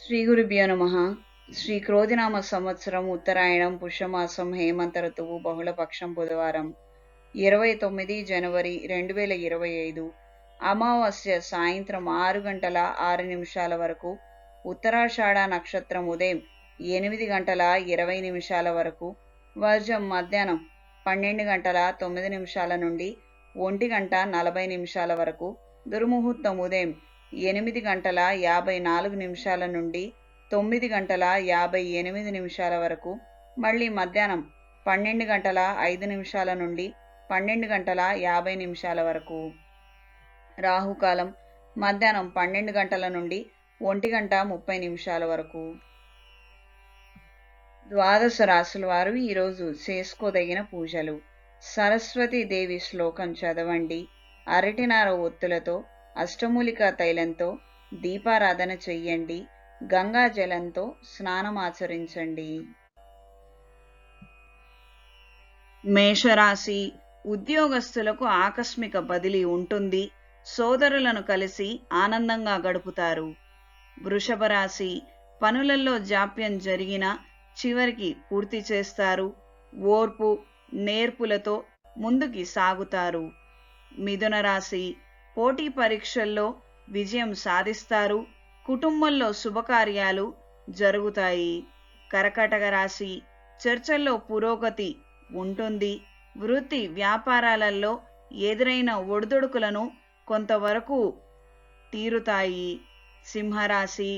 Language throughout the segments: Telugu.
శ్రీ గురుభ్యో నమః. శ్రీ క్రోధినామ సంవత్సరం ఉత్తరాయణం పుష్యమాసం హేమంత ఋతువు బహుళపక్షం బుధవారం 29 జనవరి 2025 అమావాస్య సాయంత్రం 6 గంటల 6 నిమిషాల వరకు, ఉత్తరాషాఢ నక్షత్రం ఉదయం 8 గంటల 20 నిమిషాల వరకు, వర్జం మధ్యాహ్నం 12 గంటల 9 నిమిషాల నుండి 1 గంట 40 నిమిషాల వరకు, దుర్ముహూర్తం ఉదయం 8 గంటల 54 నిమిషాల నుండి 9 గంటల 58 నిమిషాల వరకు, మళ్ళీ మధ్యాహ్నం 12 గంటల 5 నిమిషాల నుండి 12 గంటల 50 నిమిషాల వరకు. రాహుకాలం మధ్యాహ్నం 12 గంటల నుండి 1 గంట 30 నిమిషాల వరకు. ద్వాదశ రాశుల వారు ఈరోజు చేసుకోదగిన పూజలు: సరస్వతీ దేవి శ్లోకం చదవండి, అరటినార ఒత్తులతో అష్టమూలికా తైలంతో దీపారాధన చెయ్యండి, గంగా జలంతో స్నానమాచరించండి. మేషరాశి: ఉద్యోగస్తులకు ఆకస్మిక బదిలీ ఉంటుంది, సోదరులను కలిసి ఆనందంగా గడుపుతారు. వృషభ రాశి: పనులలో జాప్యం జరిగినా చివరికి పూర్తి చేస్తారు, ఓర్పు నేర్పులతో ముందుకి సాగుతారు. మిథున రాశి: పోటీ పరీక్షల్లో విజయం సాధిస్తారు, కుటుంబంలో శుభకార్యాలు జరుగుతాయి. కర్కాటక రాశి: చర్చల్లో పురోగతి ఉంటుంది, వృత్తి వ్యాపారాలలో ఎదురైన ఒడిదుడుకులను కొంతవరకు తీరుతాయి. సింహరాశి: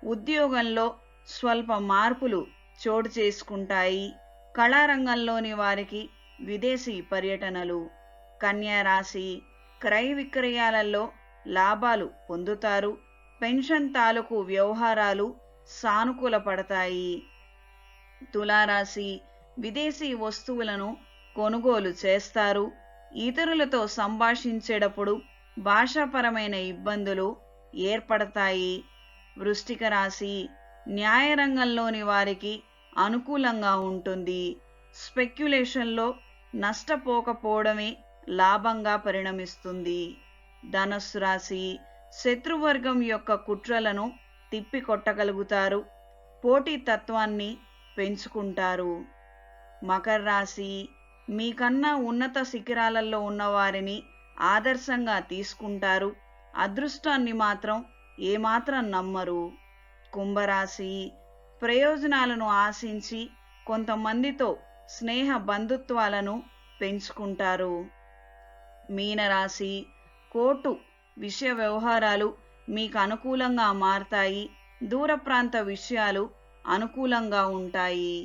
ఉద్యోగంలో స్వల్ప మార్పులు చోటు చేసుకుంటాయి, కళారంగంలోని వారికి విదేశీ పర్యటనలు. కన్యా రాశి: క్రయ విక్రయాలలో లాభాలు పొందుతారు, పెన్షన్ తాలూకు వ్యవహారాలు సానుకూల పడతాయి. తులారాశి: విదేశీ వస్తువులను కొనుగోలు చేస్తారు, ఇతరులతో సంభాషించేటప్పుడు భాషాపరమైన ఇబ్బందులు ఏర్పడతాయి. వృశ్చిక రాశి: న్యాయరంగంలోని వారికి అనుకూలంగా ఉంటుంది, స్పెక్యులేషన్లో నష్టపోకపోవడమే లాభంగా పరిణమిస్తుంది. ధనుస్సు రాశి: శత్రువర్గం యొక్క కుట్రలను తిప్పికొట్టగలుగుతారు, పోటీతత్వాన్ని పెంచుకుంటారు. మకర రాశి: మీకన్నా ఉన్నత శిఖరాలలో ఉన్నవారిని ఆదర్శంగా తీసుకుంటారు, అదృష్టాన్ని మాత్రం ఏమాత్రం నమ్మరు. కుంభరాశి: ప్రయోజనాలను ఆశించి కొంతమందితో స్నేహ బంధుత్వాలను పెంచుకుంటారు. మీనరాశి: కోర్టు విషయ వ్యవహారాలు మీకు అనుకూలంగా మారతాయి, దూర ప్రాంత విషయాలు అనుకూలంగా ఉంటాయి.